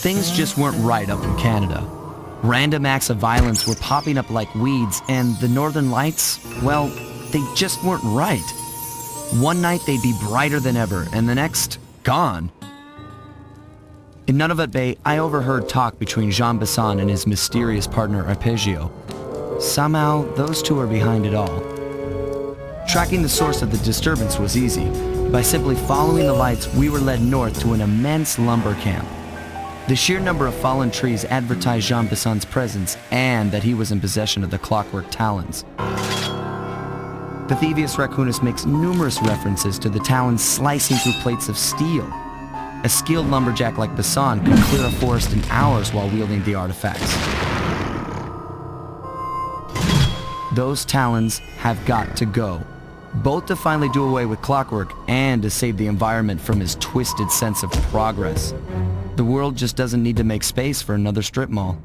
Things just weren't right up in Canada. Random acts of violence were popping up like weeds, and the Northern Lights, well, they just weren't right. One night they'd be brighter than ever, and the next, gone. In Nunavut Bay, I overheard talk between Jean Bison and his mysterious partner Arpeggio. Somehow, those two are behind it all. Tracking the source of the disturbance was easy. By simply following the lights, we were led north to an immense lumber camp. The sheer number of fallen trees advertised Jean Bison's presence and that he was in possession of the clockwork talons. The Thieves Raccoonus makes numerous references to the talons slicing through plates of steel. A skilled lumberjack like Bison could clear a forest in hours while wielding the artifacts. Those talons have got to go, both to finally do away with clockwork and to save the environment from his twisted sense of progress. The world just doesn't need to make space for another strip mall.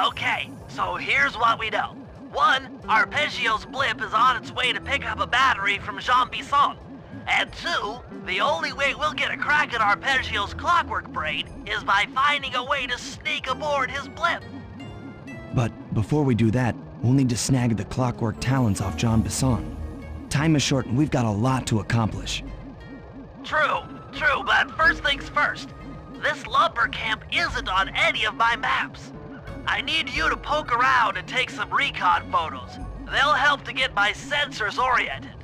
Okay, so here's what we know. 1, Arpeggio's blip is on its way to pick up a battery from Jean Bison. And 2, the only way we'll get a crack at Arpeggio's clockwork brain is by finding a way to sneak aboard his blip. But before we do that, we'll need to snag the clockwork talons off Jean Bison. Time is short and we've got a lot to accomplish. True, but first things first. This lumber camp isn't on any of my maps. I need you to poke around and take some recon photos. They'll help to get my sensors oriented.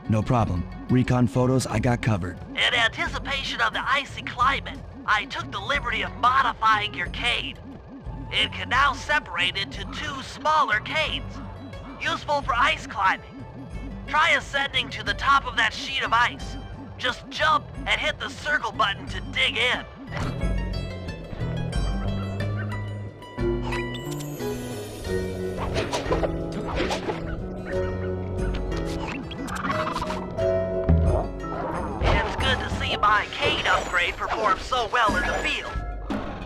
No problem. Recon photos I got covered. In anticipation of the icy climate, I took the liberty of modifying your cane. It can now separate into 2 smaller canes, useful for ice climbing. Try ascending to the top of that sheet of ice. Just jump and hit the circle button to dig in. It's good to see my cane upgrade perform so well in the field.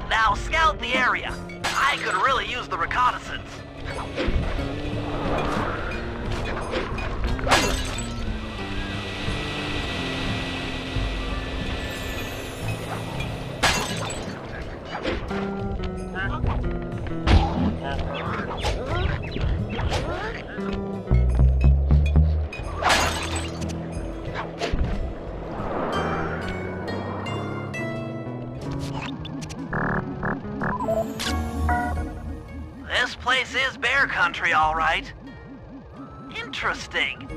Now scout the area. I could really use the reconnaissance. This place is bear country, all right. Interesting.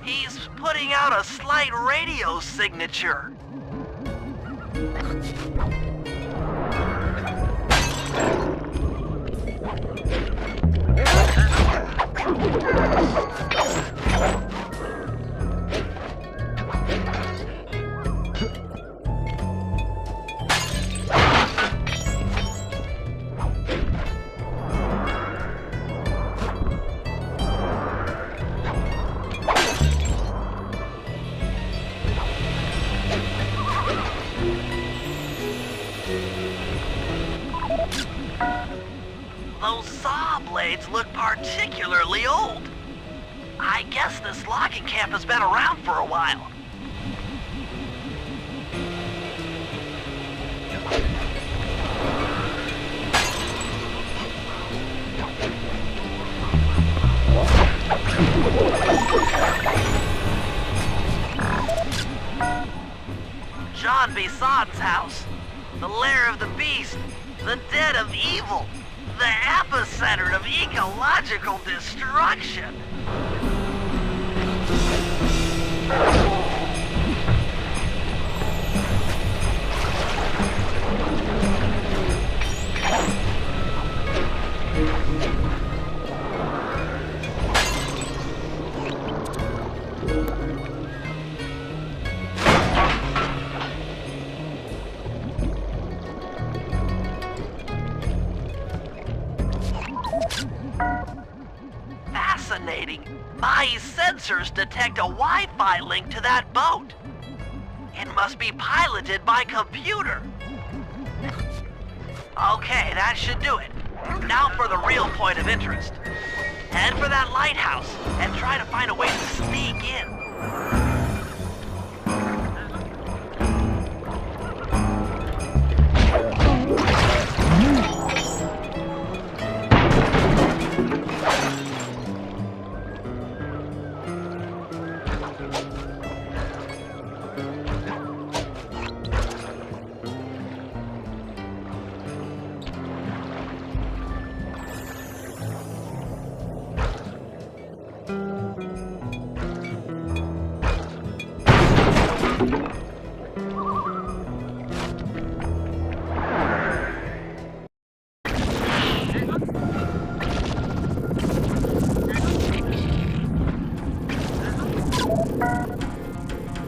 He's putting out a slight radio signature. Those saw blades look particularly old. I guess this logging camp has been around for a while. Jean Bison's house, the lair of the beast, the den of evil, the epicenter of ecological destruction. sensors detect a Wi-Fi link to that boat. It must be piloted by computer. Okay, that should do it. Now for the real point of interest. Head for that lighthouse and try to find a way to sneak in.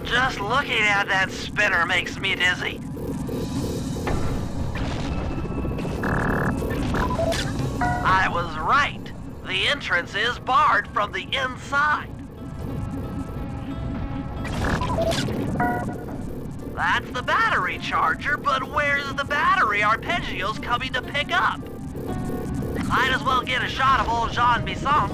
Just looking at that spinner makes me dizzy. I was right. The entrance is barred from the inside. That's the battery charger, but where's the battery Arpeggio's coming to pick up? Might as well get a shot of old Jean Bison.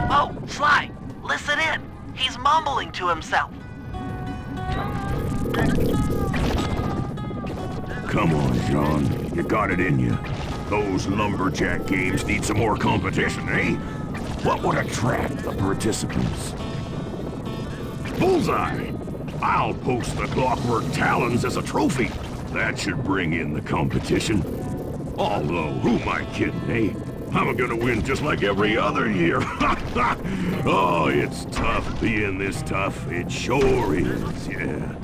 Oh, Sly, listen in. He's mumbling to himself. Come on, Jean. You got it in you. Those lumberjack games need some more competition, eh? What would attract the participants? Bullseye! I'll post the clockwork talons as a trophy. That should bring in the competition. Although, who am I kidding, eh? I'm gonna win just like every other year. Oh, it's tough being this tough. It sure is, yeah.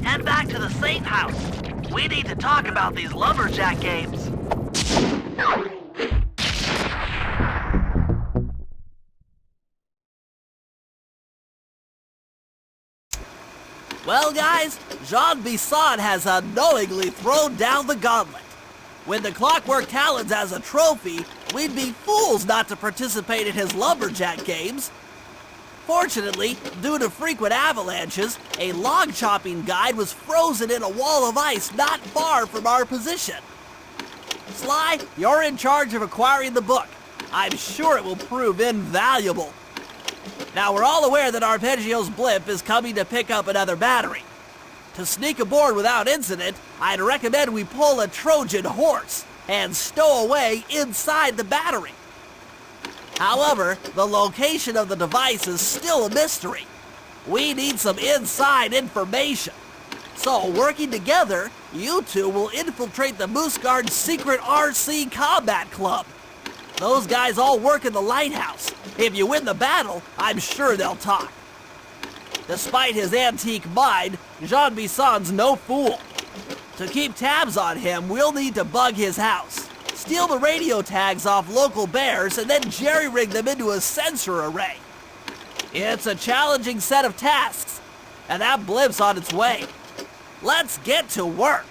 Head back to the safe house. We need to talk about these lumberjack games. Well, guys, Jean Bison has unknowingly thrown down the gauntlet. With the Clockwork Talons as a trophy, we'd be fools not to participate in his lumberjack games. Fortunately, due to frequent avalanches, a log chopping guide was frozen in a wall of ice not far from our position. Sly, you're in charge of acquiring the book. I'm sure it will prove invaluable. Now, we're all aware that Arpeggio's blimp is coming to pick up another battery. To sneak aboard without incident, I'd recommend we pull a Trojan horse and stow away inside the battery. However, the location of the device is still a mystery. We need some inside information. So, working together, you two will infiltrate the Moose Guard's secret RC Combat Club. Those guys all work in the lighthouse. If you win the battle, I'm sure they'll talk. Despite his antique mind, Jean Bison's no fool. To keep tabs on him, we'll need to bug his house, steal the radio tags off local bears, and then jerry-rig them into a sensor array. It's a challenging set of tasks, and that blimp's on its way. Let's get to work.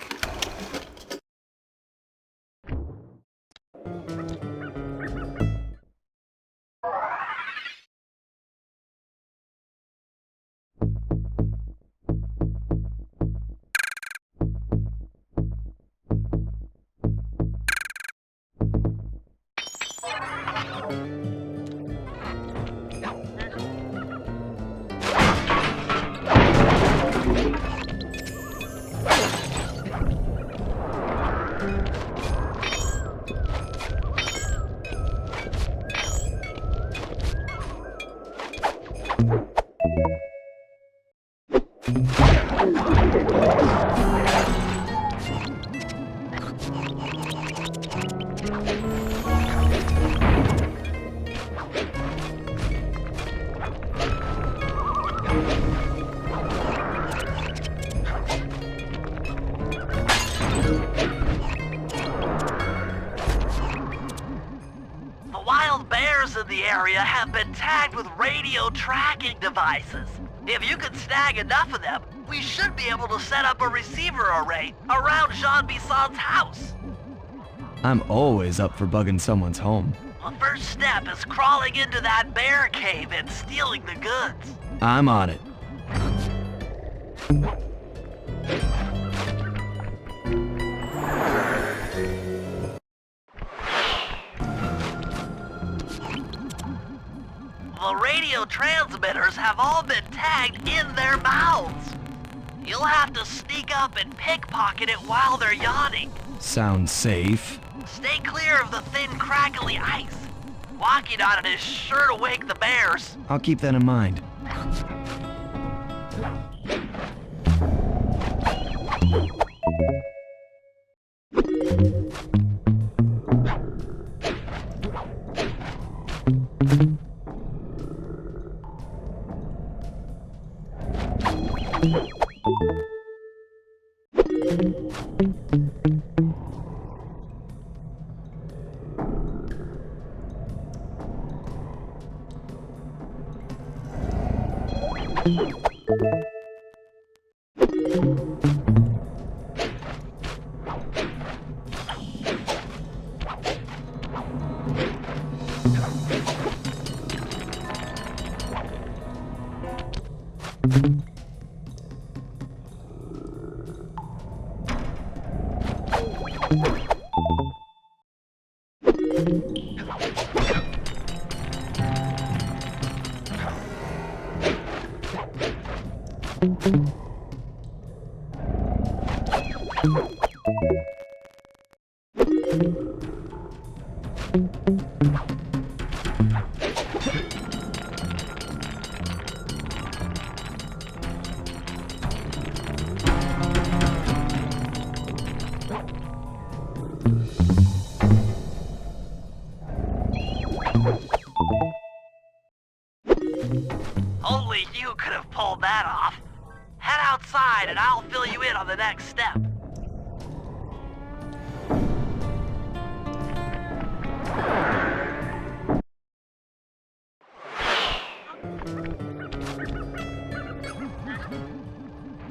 In the area have been tagged with radio tracking devices. If you can snag enough of them, we should be able to set up a receiver array around Jean Bison's house. I'm always up for bugging someone's home. The first step is crawling into that bear cave and stealing the goods. I'm on it. The radio transmitters have all been tagged in their mouths. You'll have to sneak up and pickpocket it while they're yawning. Sounds safe. Stay clear of the thin, crackly ice. Walking on it is sure to wake the bears. I'll keep that in mind. Only you could have pulled that off. Head outside and I'll fill you in on the next step.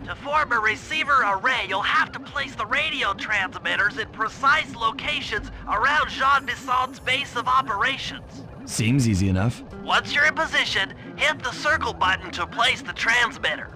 To form a receiver array, you'll have to place the radio transmitters in precise locations around Jean Bison's base of operations. Seems easy enough. Once you're in position, hit the circle button to place the transmitter.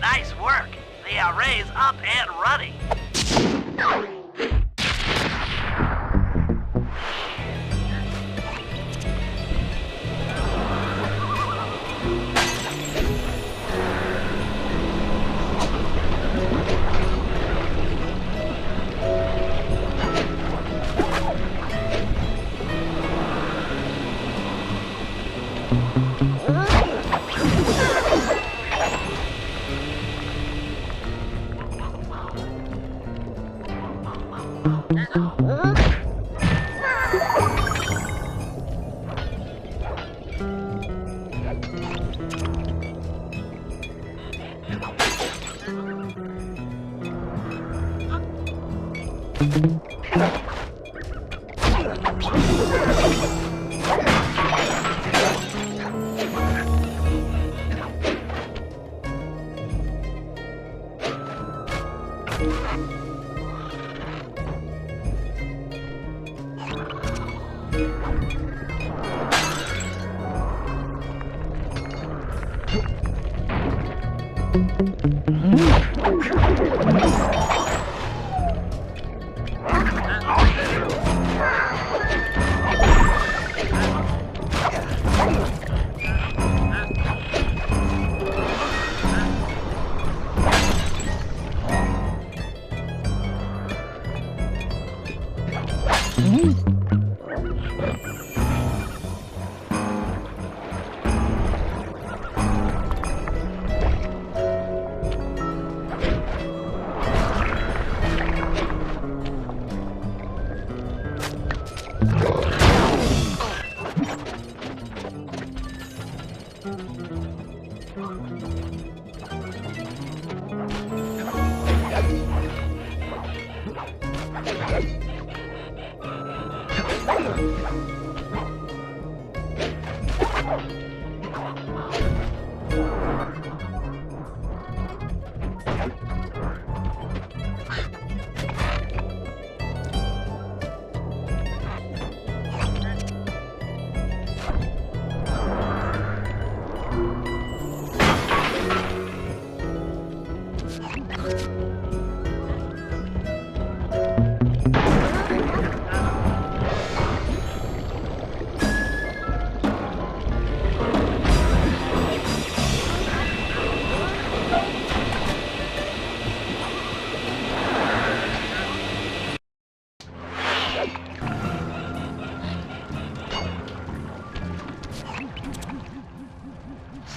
Nice work. The array's up and running.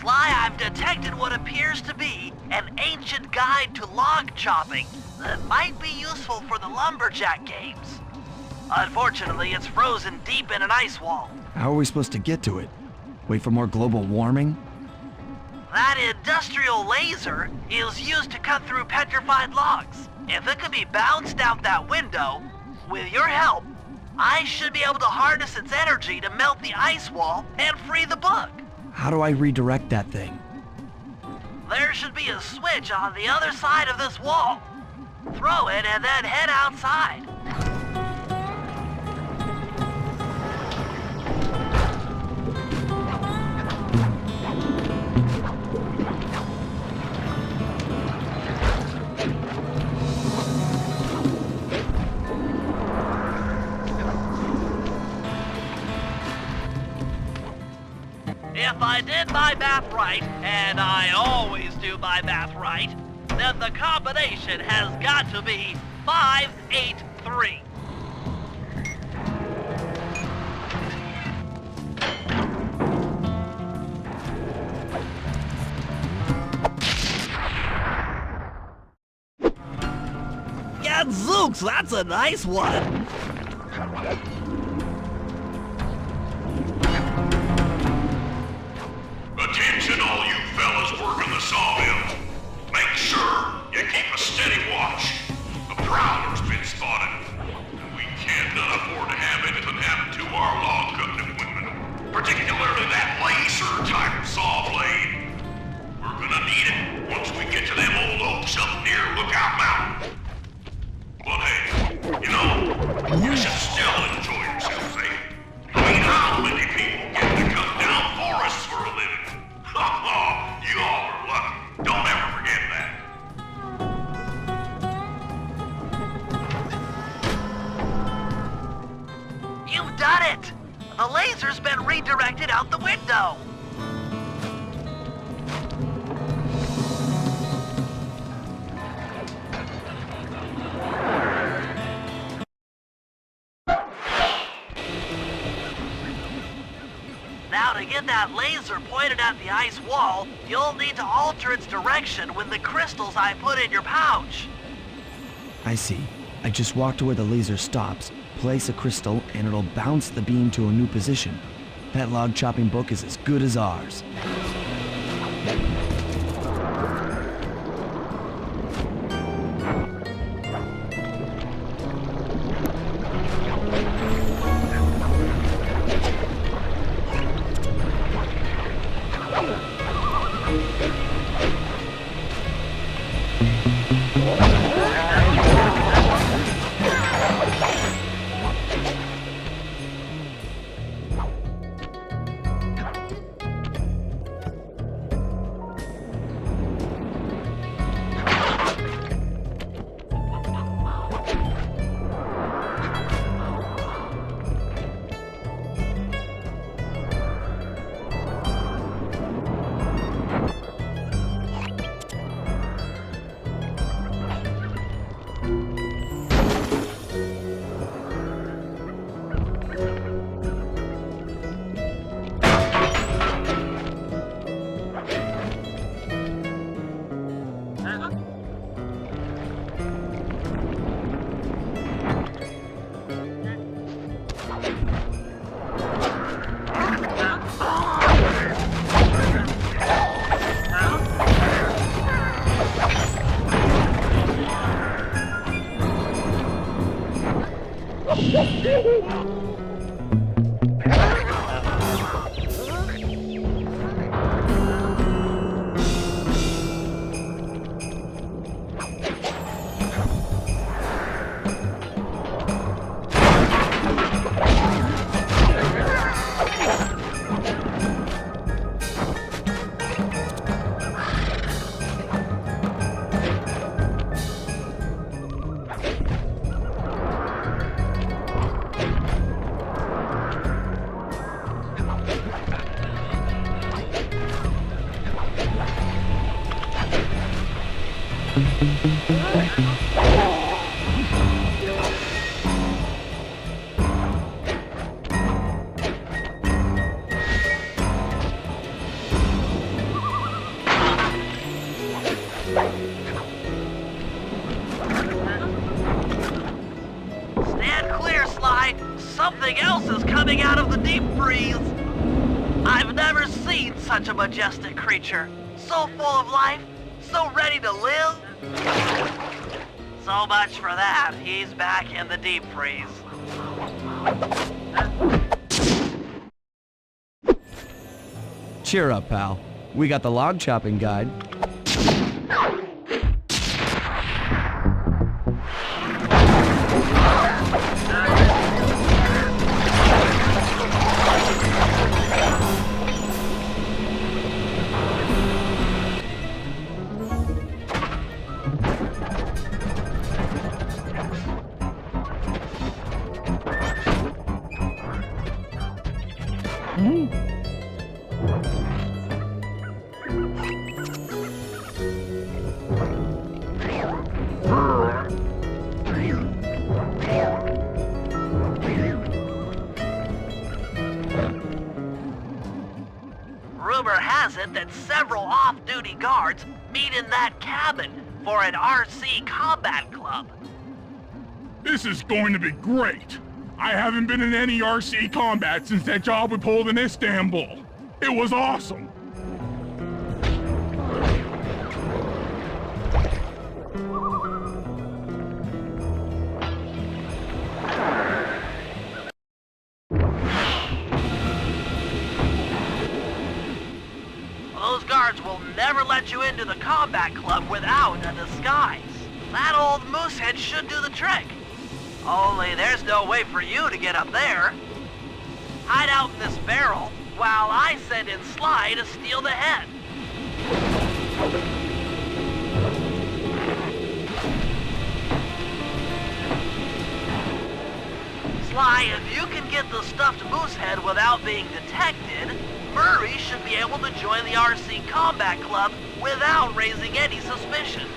Sly, I've detected what appears to be an ancient guide to log chopping that might be useful for the lumberjack games. Unfortunately, it's frozen deep in an ice wall. How are we supposed to get to it? Wait for more global warming? That industrial laser is used to cut through petrified logs. If it can be bounced out that window, with your help, I should be able to harness its energy to melt the ice wall and free the bug. How do I redirect that thing? There should be a switch on the other side of this wall. Throw it and then head outside. If I did my math right, and I always do my math right, then the combination has got to be 583. Gadzooks, that's a nice one. Attention all you fellas working the sawmill. Make sure you keep a steady watch. A prowler's been spotted. And we can't afford to have anything happen to our log cutting equipment. Particularly that laser-type saw blade. We're gonna need it once we get to them old oaks up near Lookout Mountain. But hey, you know, you should still enjoy yourselves, eh? I mean, how many people get to cut down forests for a living? You all are lucky. Don't ever forget that. You've done it! The laser's been redirected out the window. Now to get that laser pointed at the ice wall, you'll need to alter its direction with the crystals I put in your pouch. I see. I just walk to where the laser stops, place a crystal, and it'll bounce the beam to a new position. That log chopping book is as good as ours. Stand clear, Sly. Something else is coming out of the deep freeze. I've never seen such a majestic creature. So full of life, so ready to live. So much for that. He's back in the deep freeze. Cheer up, pal. We got the log chopping guide. Rumor has it that several off-duty guards meet in that cabin for an RC combat club. This is going to be great. I haven't been in any RC combat since that job we pulled in Istanbul. It was awesome. Those guards will never let you into the combat club without a disguise. That old moosehead should do the trick. Only there's no way for you to get up there. Hide out in this barrel while I send in Sly to steal the head. Sly, if you can get the stuffed moosehead without being detected, Murray should be able to join the RC Combat Club without raising any suspicion.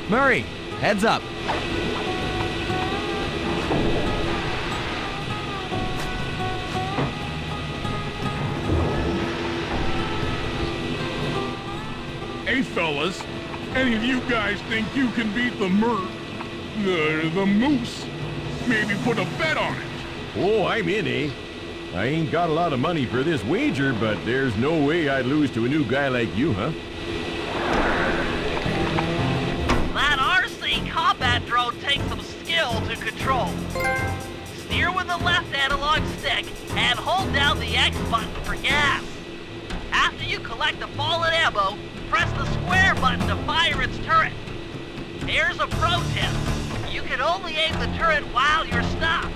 Murray, heads up. Hey fellas, any of you guys think you can beat the moose? Maybe put a bet on it. Oh, I'm in, eh? I ain't got a lot of money for this wager, but there's no way I'd lose to a new guy like you, huh? That RC combat drone takes some skill to control. Steer with the left analog stick and hold down the X button for gas. After you collect the fallen ammo, press the square button to fire its turret. Here's a pro tip. You can only aim the turret while you're stopped.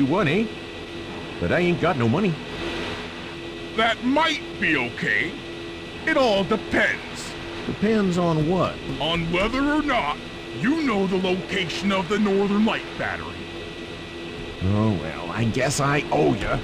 Won, eh? But I ain't got no money. That might be okay. It all depends. Depends on what? On whether or not you know the location of the Northern Light Battery. Oh, well, I guess I owe ya.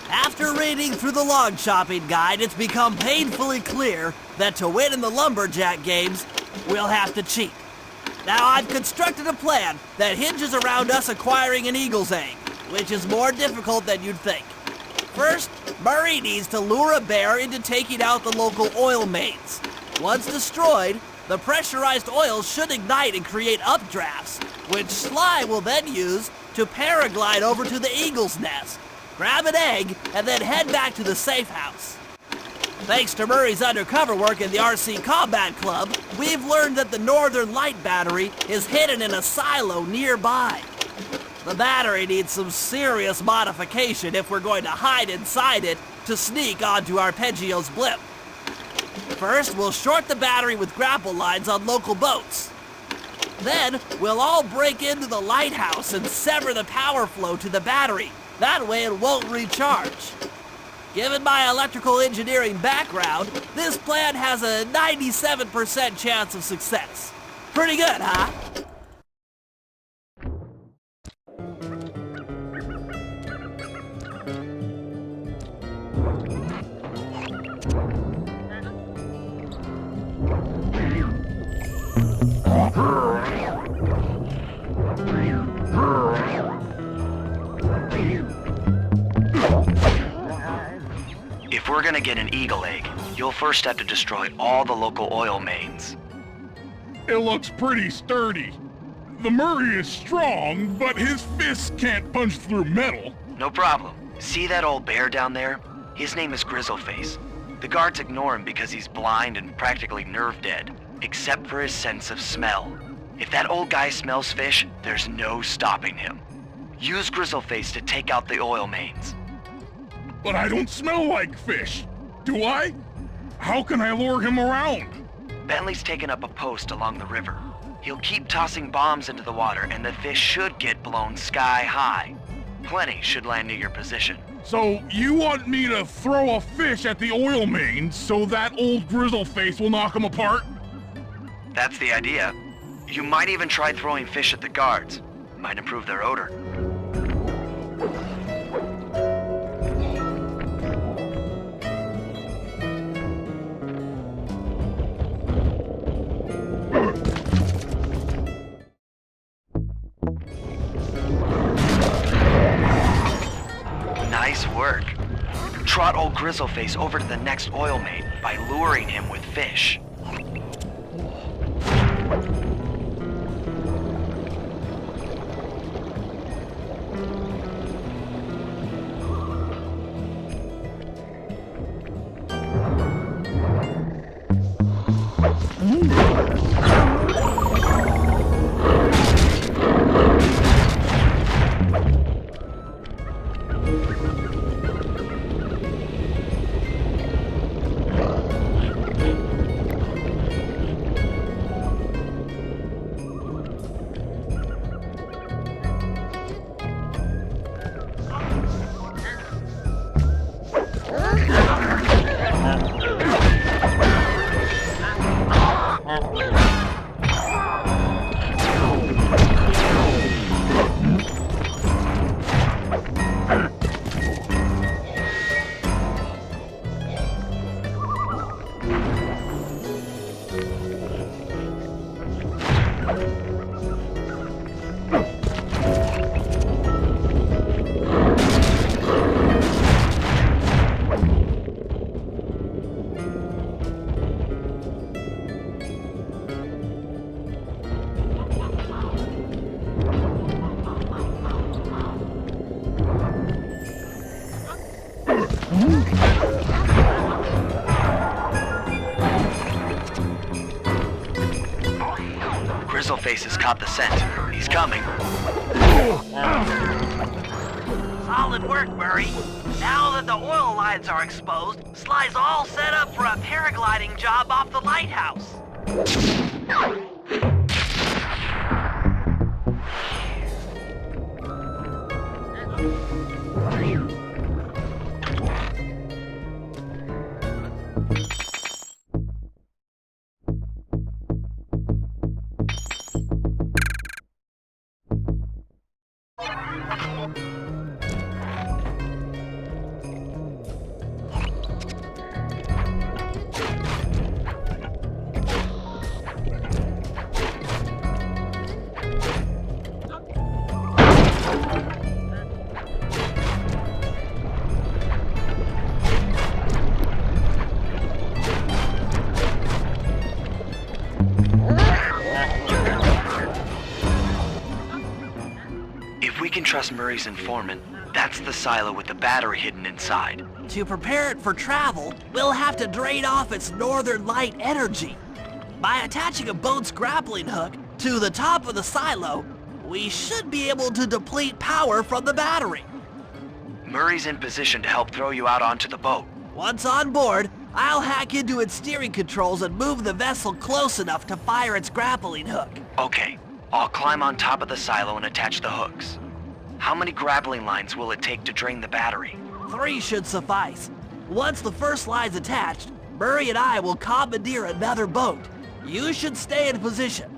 After reading through the log chopping guide, it's become painfully clear that to win in the lumberjack games, we'll have to cheat. Now, I've constructed a plan that hinges around us acquiring an eagle's egg, which is more difficult than you'd think. First, Murray needs to lure a bear into taking out the local oil mains. Once destroyed, the pressurized oil should ignite and create updrafts, which Sly will then use to paraglide over to the eagle's nest, grab an egg, and then head back to the safe house. Thanks to Murray's undercover work in the RC Combat Club, we've learned that the Northern Light Battery is hidden in a silo nearby. The battery needs some serious modification if we're going to hide inside it to sneak onto Arpeggio's blimp. First, we'll short the battery with grapple lines on local boats. Then, we'll all break into the lighthouse and sever the power flow to the battery. That way it won't recharge. Given my electrical engineering background, this plan has a 97% chance of success. Pretty good, huh? If we're gonna get an eagle egg, you'll first have to destroy all the local oil mains. It looks pretty sturdy. The Murray is strong, but his fists can't punch through metal. No problem. See that old bear down there? His name is Grizzle Face. The guards ignore him because he's blind and practically nerve dead, except for his sense of smell. If that old guy smells fish, there's no stopping him. Use Grizzle Face to take out the oil mains. But I don't smell like fish, do I? How can I lure him around? Bentley's taken up a post along the river. He'll keep tossing bombs into the water and the fish should get blown sky high. Plenty should land near your position. So you want me to throw a fish at the oil mains so that old Grizzle Face will knock him apart? That's the idea. You might even try throwing fish at the guards. Might improve their odor. Nice work. Trot old Grizzle Face over to the next oil main by luring him with fish. Grizzle Face has caught the scent. He's coming. Solid work, Murray. Now that the oil lines are exposed, Sly's all set up for a paragliding job off the lighthouse. If we can trust Murray's informant, that's the silo with the battery hidden inside. To prepare it for travel, we'll have to drain off its northern light energy. By attaching a boat's grappling hook to the top of the silo, we should be able to deplete power from the battery. Murray's in position to help throw you out onto the boat. Once on board, I'll hack into its steering controls and move the vessel close enough to fire its grappling hook. Okay, I'll climb on top of the silo and attach the hooks. How many grappling lines will it take to drain the battery? 3 should suffice. Once the first line's attached, Murray and I will commandeer another boat. You should stay in position.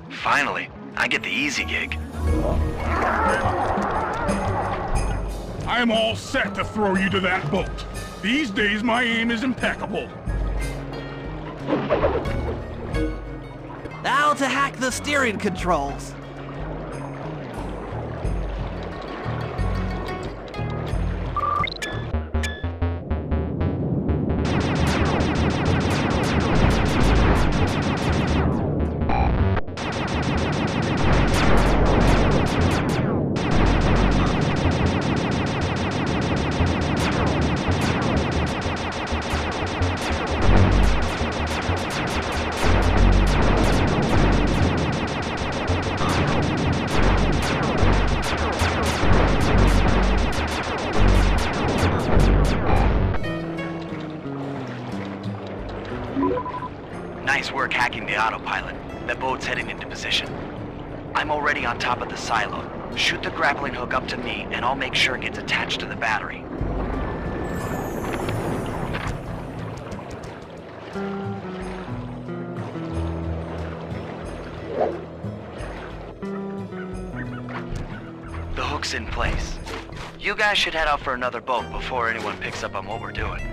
Finally, I get the easy gig. I'm all set to throw you to that boat. These days, my aim is impeccable. Now to hack the steering controls. Nice work hacking the autopilot. The boat's heading into position. I'm already on top of the silo. Shoot the grappling hook up to me, and I'll make sure it gets attached to the battery. The hook's in place. You guys should head out for another boat before anyone picks up on what we're doing.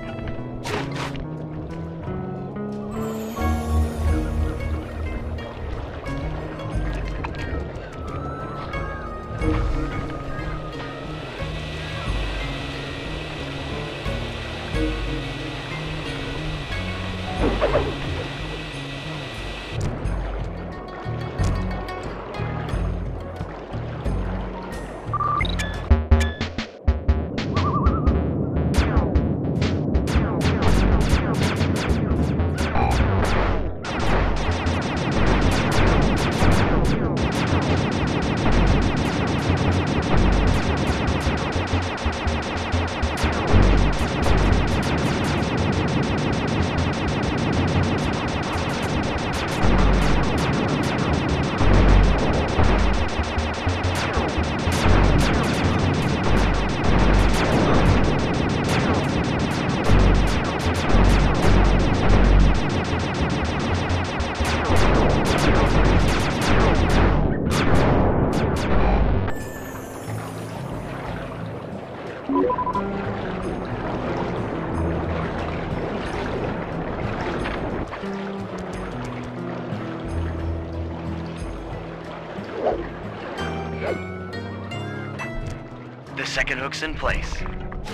second hook's in place.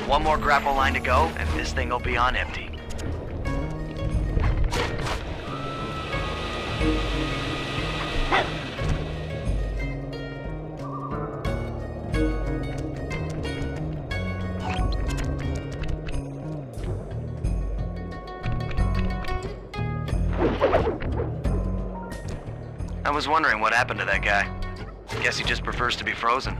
One more grapple line to go, and this thing will be on empty. I was wondering what happened to that guy. Guess he just prefers to be frozen.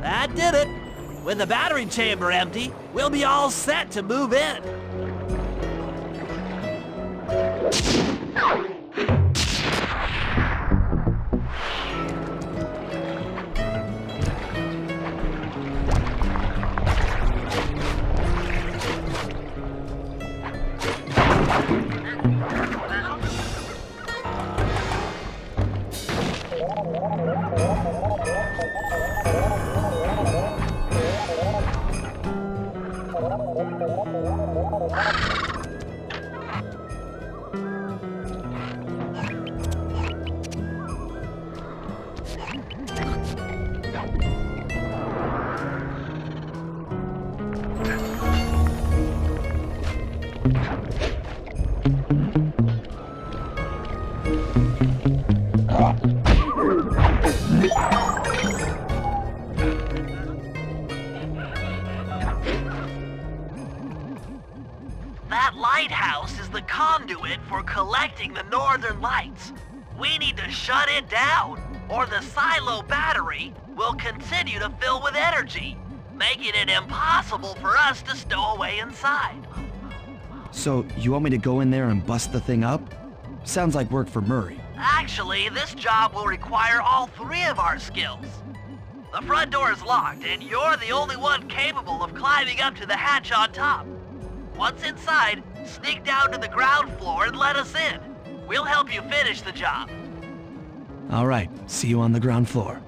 That did it. With the battery chamber empty, we'll be all set to move in. That lighthouse is the conduit for collecting the northern lights. We need to shut it down, or the silo battery will continue to fill with energy, making it impossible for us to stow away inside. So, you want me to go in there and bust the thing up? Sounds like work for Murray. Actually, this job will require all three of our skills. The front door is locked, and you're the only one capable of climbing up to the hatch on top. Once inside, sneak down to the ground floor and let us in. We'll help you finish the job. All right, see you on the ground floor.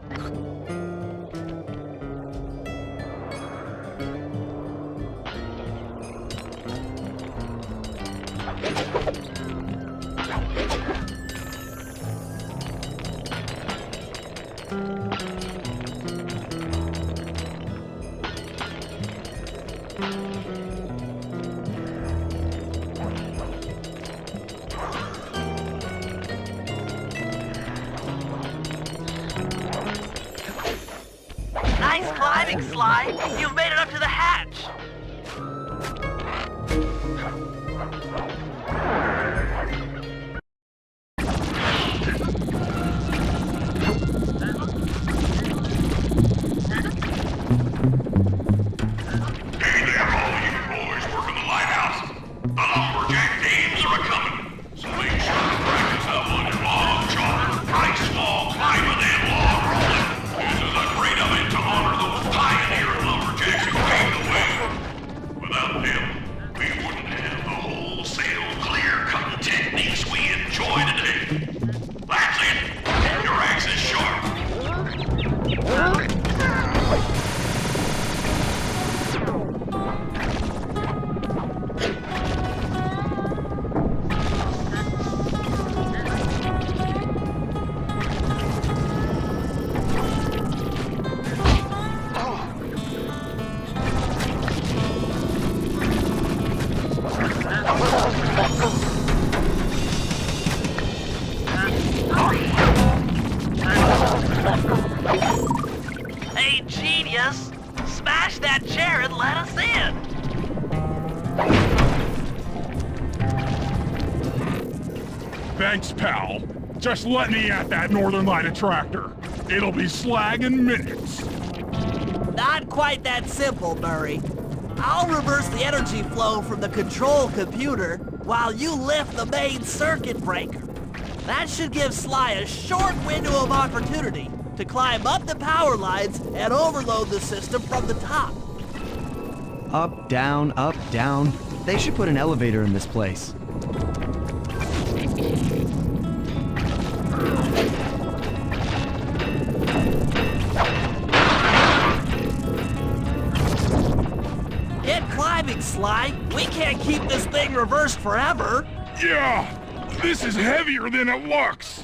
Nice climbing, Sly. You've made it up to the hatch. Great event to honor those pioneer lumberjacks who came genius! Smash that chair and let us in! Thanks, pal. Just let me at that Northern Light attractor. It'll be slag in minutes. Not quite that simple, Murray. I'll reverse the energy flow from the control computer while you lift the main circuit breaker. That should give Sly a short window of opportunity to climb up the power lines and overload the system from the top. Up, down, up, down. They should put an elevator in this place. Get climbing, Sly. We can't keep this thing reversed forever. Yeah, this is heavier than it looks.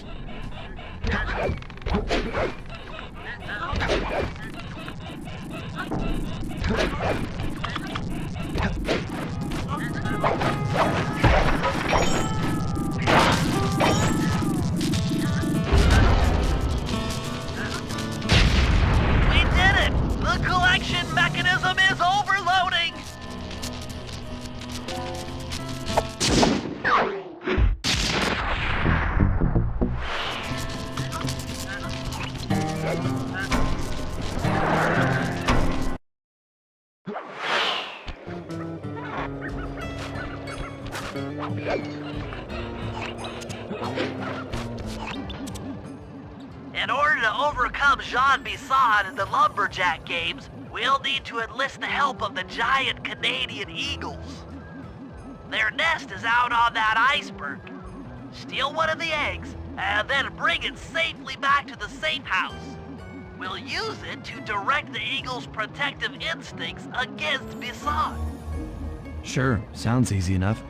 We did it! The collection mechanism is overloading! In order to overcome Jean Bison in the Lumberjack games, we'll need to enlist the help of the giant Canadian eagles. Their nest is out on that iceberg. Steal one of the eggs, and then bring it safely back to the safe house. We'll use it to direct the eagle's protective instincts against Bison. Sure, sounds easy enough.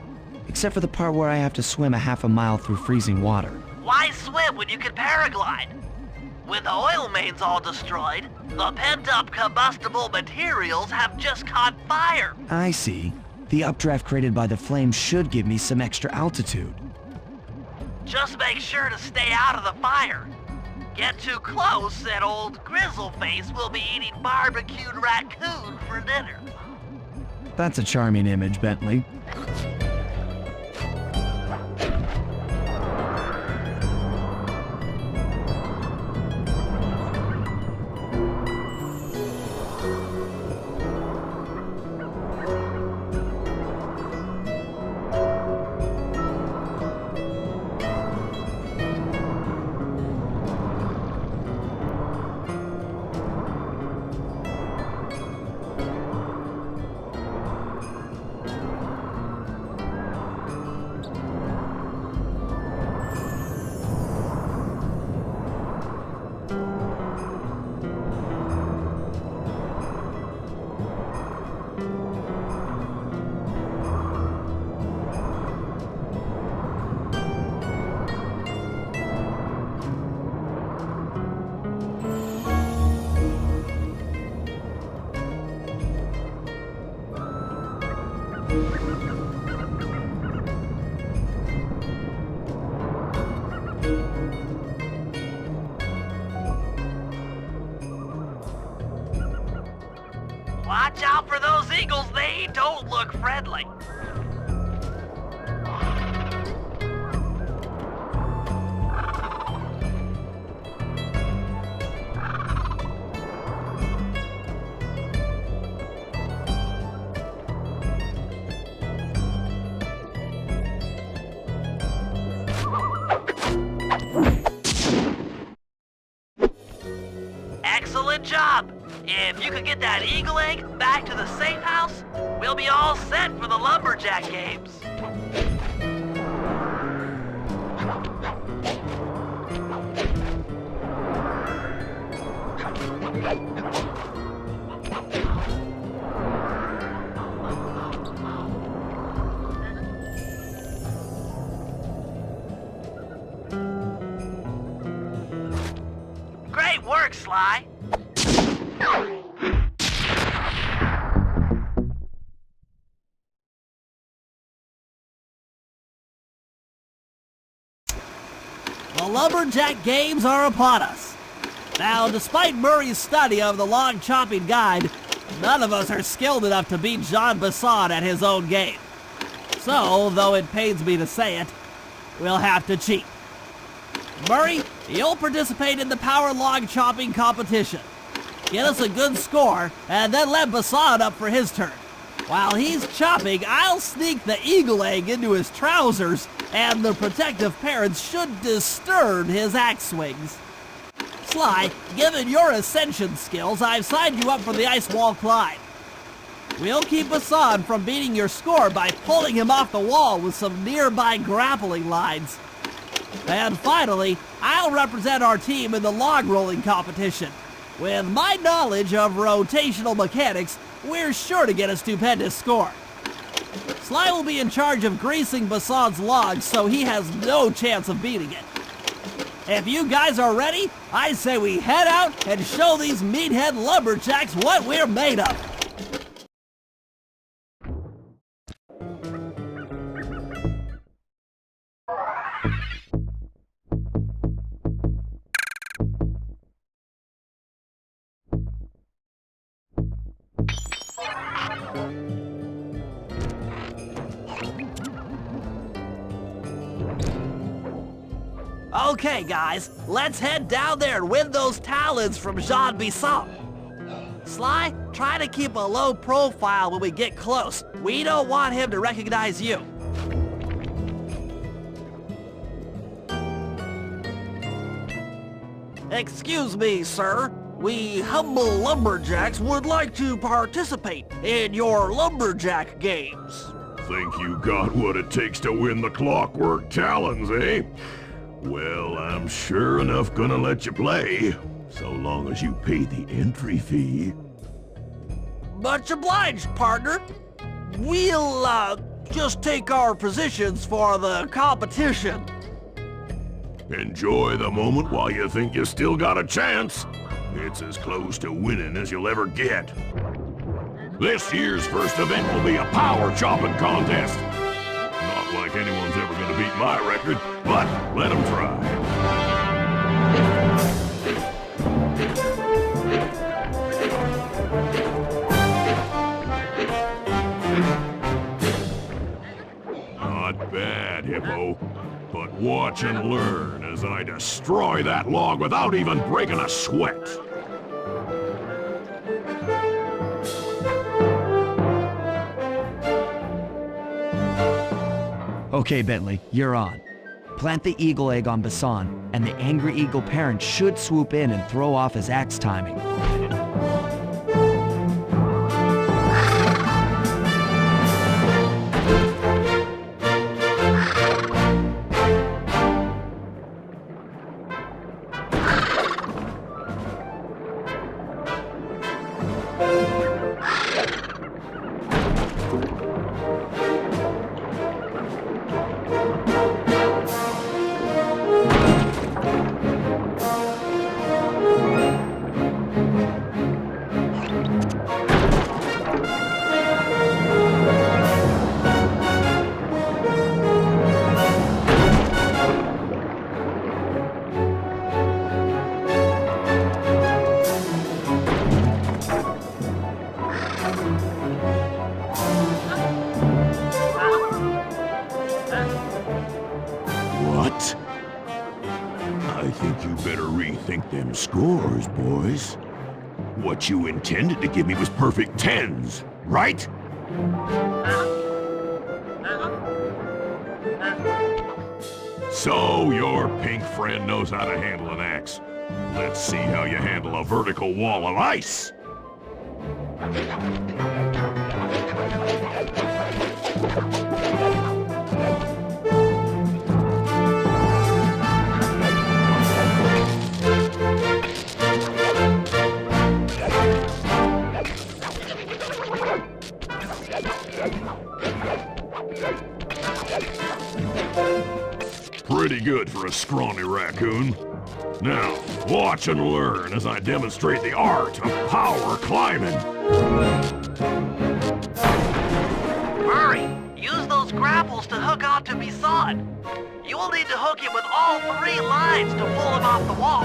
Except for the part where I have to swim a half a mile through freezing water. Why swim when you can paraglide? With the oil mains all destroyed, the pent-up combustible materials have just caught fire. I see. The updraft created by the flame should give me some extra altitude. Just make sure to stay out of the fire. Get too close and old Grizzle Face will be eating barbecued raccoon for dinner. That's a charming image, Bentley. Watch out for those eagles, they don't look friendly. Excellent job! If you could get that eagle egg back to the safe house, we'll be all set for the Lumberjack games. Great work, Sly. The Lumberjack games are upon us. Now, despite Murray's study of the log chopping guide, none of us are skilled enough to beat Jean Bison at his own game. So, though it pains me to say it, we'll have to cheat. Murray, you'll participate in the power log chopping competition. Get us a good score, and then let Bison up for his turn. While he's chopping, I'll sneak the eagle egg into his trousers, and the protective parents should disturb his axe swings. Sly, given your ascension skills, I've signed you up for the ice wall climb. We'll keep Bison from beating your score by pulling him off the wall with some nearby grappling lines. And finally, I'll represent our team in the log rolling competition. With my knowledge of rotational mechanics, we're sure to get a stupendous score. Sly will be in charge of greasing Bison's logs, so he has no chance of beating it. If you guys are ready, I say we head out and show these meathead lumberjacks what we're made of. Okay, guys, let's head down there and win those talons from Jean Bison. Sly, try to keep a low profile when we get close. We don't want him to recognize you. Excuse me, sir. We humble lumberjacks would like to participate in your lumberjack games. Think you got what it takes to win the Clockwork Talons, eh? Well, I'm sure enough gonna let you play, so long as you pay the entry fee. Much obliged, partner. We'll, just take our positions for the competition. Enjoy the moment while you think you still got a chance. It's as close to winning as you'll ever get. This year's first event will be a power chopping contest. Not like anyone's ever gonna beat my record, but let them try. Not bad, Hippo. But watch and learn as I destroy that log without even breaking a sweat. Okay, Bentley, you're on. Plant the eagle egg on Bison, and the angry eagle parent should swoop in and throw off his axe timing. What? I think you better rethink them scores, boys. What you intended to give me was perfect tens, right? So your pink friend knows how to handle an axe. Let's see how you handle a vertical wall of ice. Pretty good for a scrawny raccoon. Now, watch and learn as I demonstrate the art of power climbing. Murray, use those grapples to hook onto Bison. You will need to hook him with all 3 lines to pull him off the wall.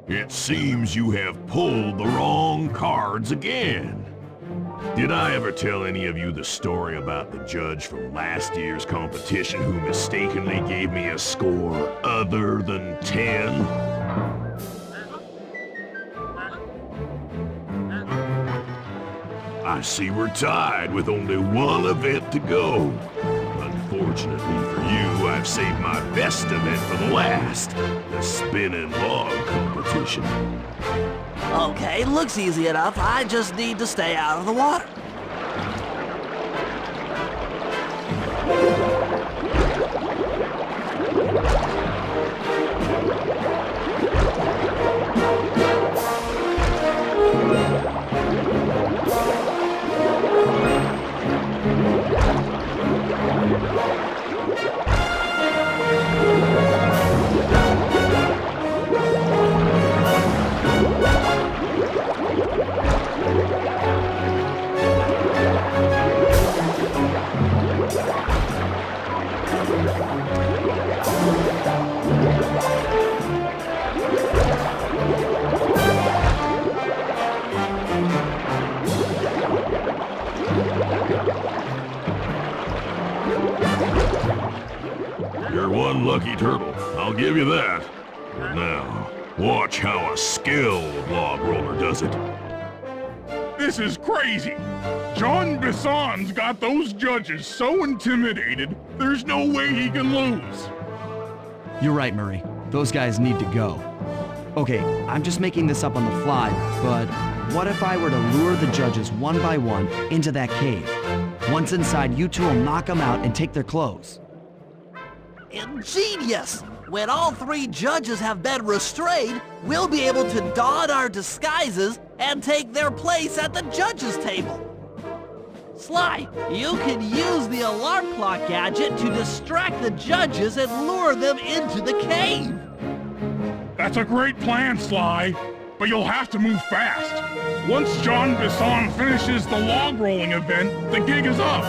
It seems you have pulled the wrong cards again. Did I ever tell any of you the story about the judge from last year's competition who mistakenly gave me a score other than 10? I see we're tied with only one event to go. Unfortunately for you, I've saved my best event for the last, the spinning log competition. Okay, looks easy enough. I just need to stay out of the water. You're one lucky turtle, I'll give you that. But now, watch how a skilled log roller does it. This is crazy! John Bison's got those judges so intimidated, there's no way he can lose. You're right, Murray. Those guys need to go. Okay, I'm just making this up on the fly, but what if I were to lure the judges one by one into that cave? Once inside, you two will knock them out and take their clothes. Ingenious! When all three judges have been restrained, we'll be able to don our disguises and take their place at the judges' table. Sly, you can use the alarm clock gadget to distract the judges and lure them into the cave. That's a great plan, Sly, but you'll have to move fast. Once John Bison finishes the log rolling event, the gig is up.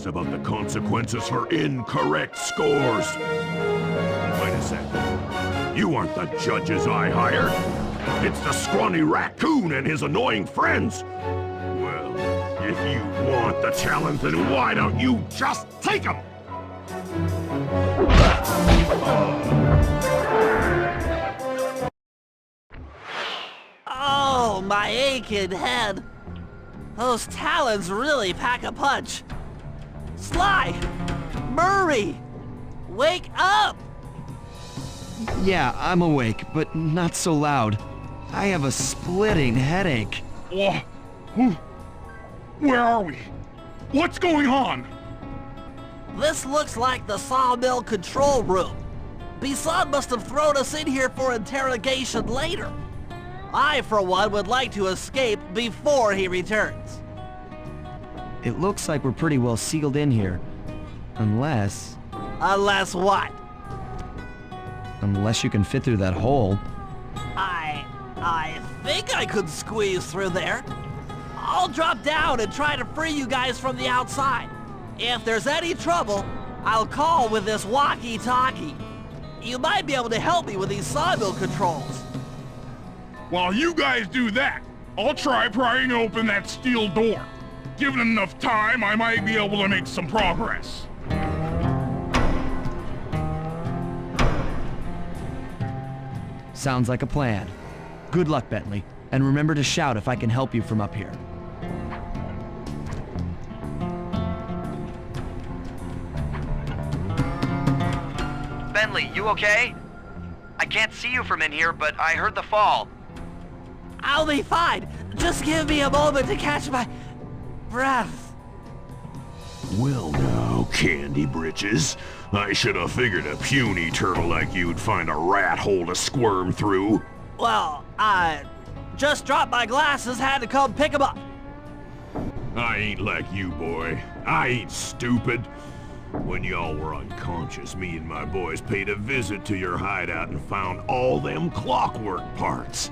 About the consequences for incorrect scores. Wait a second. You aren't the judges I hired. It's the scrawny raccoon and his annoying friends. Well, if you want the challenge, then why don't you just take them? Oh, my aching head. Those talons really pack a punch. Sly! Murray! Wake up! Yeah, I'm awake, but not so loud. I have a splitting headache. Where are we? What's going on? This looks like the sawmill control room. Bison must have thrown us in here for interrogation later. I, for one, would like to escape before he returns. it looks like we're pretty well sealed in here. Unless... Unless what? Unless you can fit through that hole. I think I could squeeze through there. I'll drop down and try to free you guys from the outside. If there's any trouble, I'll call with this walkie-talkie. You might be able to help me with these sawmill controls. While you guys do that, I'll try prying open that steel door. Given enough time, I might be able to make some progress. Sounds like a plan. Good luck, Bentley. And remember to shout if I can help you from up here. Bentley, you okay? I can't see you from in here, but I heard the fall. I'll be fine. Just give me a moment to catch my breath. Well now, Candy Britches. I should have figured a puny turtle like you'd find a rat hole to squirm through. Well, I just dropped my glasses, had to come pick them up. I ain't like you, boy. I ain't stupid. When y'all were unconscious, me and my boys paid a visit to your hideout and found all them clockwork parts.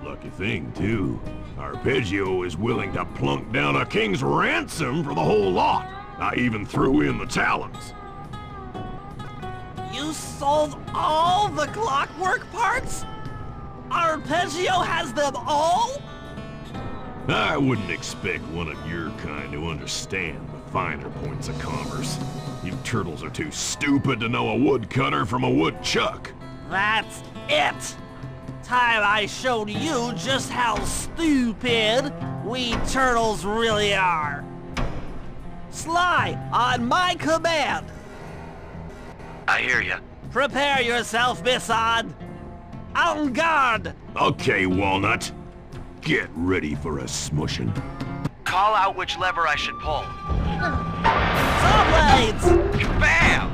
Lucky thing, too. Arpeggio is willing to plunk down a king's ransom for the whole lot. I even threw in the talons. You sold all the clockwork parts? Arpeggio has them all? I wouldn't expect one of your kind to understand the finer points of commerce. You turtles are too stupid to know a woodcutter from a woodchuck. That's it! Time I showed you just how stupid we turtles really are. Sly, on my command! I hear you. Prepare yourself, Bison! En garde! Okay, Walnut. Get ready for a smushing. Call out which lever I should pull. Saw blades! Bam!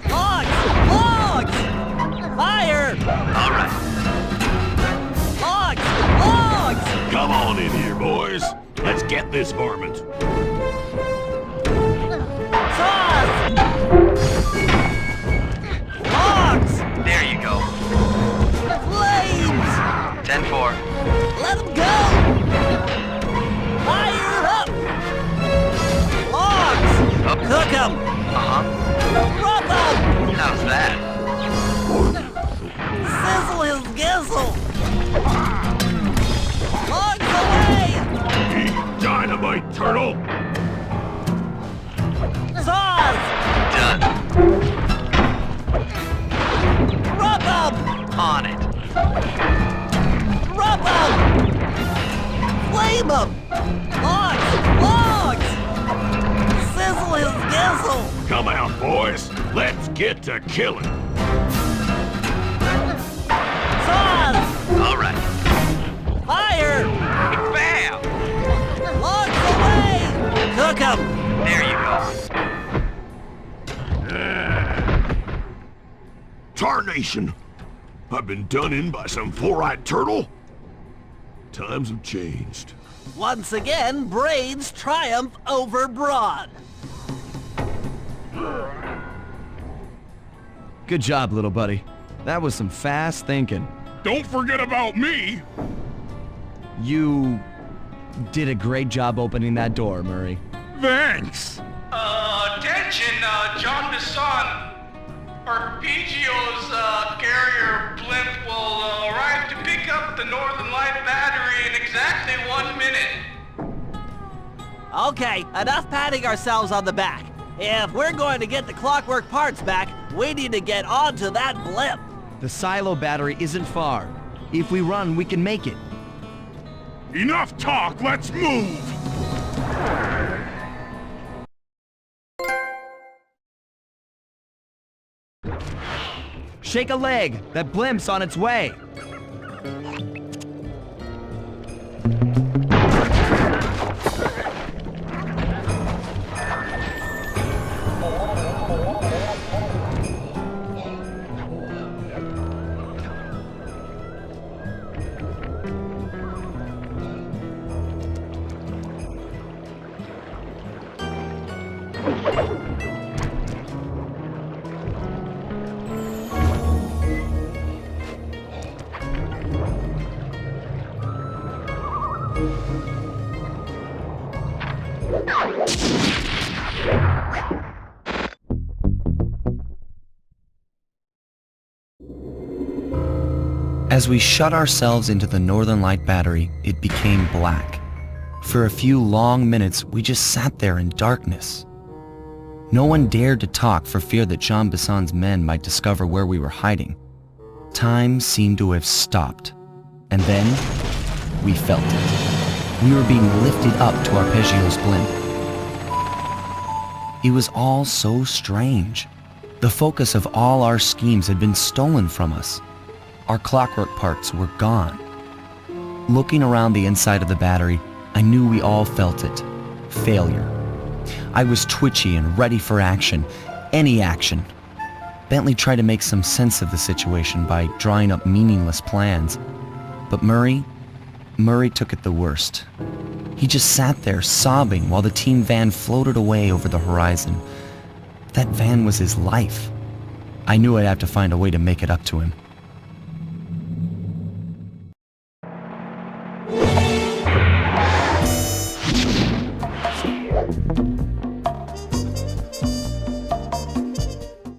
Logs! Logs! Fire! All right. Logs! Logs! Come on in here, boys. Let's get this varmint. Saws! Logs! There you go. Flames! 10-4. Let them go! Fire up! Logs! Cook them! Uh-huh. Rub them! How's that? Sizzle his gizzle! Logs away! Eat dynamite, turtle! Saws! Done. Rub them! On it. Rub them! Flame them! Logs! Logs! Sizzle his gizzle! Come out, boys. Let's get to killing. Saws! All right. Fire! Bam! Logs away! Cook them! There you go. Tarnation! I've been done in by some four-eyed turtle? Times have changed. Once again, brains triumph over brawn. Good job, little buddy. That was some fast thinking. Don't forget about me! You did a great job opening that door, Murray. Thanks! Attention, John Bison. Arpeggio's carrier blimp will arrive to pick up the Northern Light battery in exactly 1 minute. Okay, enough patting ourselves on the back. If we're going to get the clockwork parts back, we need to get onto that blimp. The silo battery isn't far. If we run, we can make it. Enough talk, let's move! Shake a leg! That blimp's on its way! As we shut ourselves into the Northern Light battery, it became black. For a few long minutes, we just sat there in darkness. No one dared to talk for fear that Jean Bison's men might discover where we were hiding. Time seemed to have stopped. And then, we felt it. We were being lifted up to Arpeggio's blimp. It was all so strange. The focus of all our schemes had been stolen from us. Our clockwork parts were gone. Looking around the inside of the battery, I knew we all felt it. Failure. I was twitchy and ready for action. Any action. Bentley tried to make some sense of the situation by drawing up meaningless plans. But Murray took it the worst. He just sat there sobbing while the team van floated away over the horizon. That van was his life. I knew I'd have to find a way to make it up to him.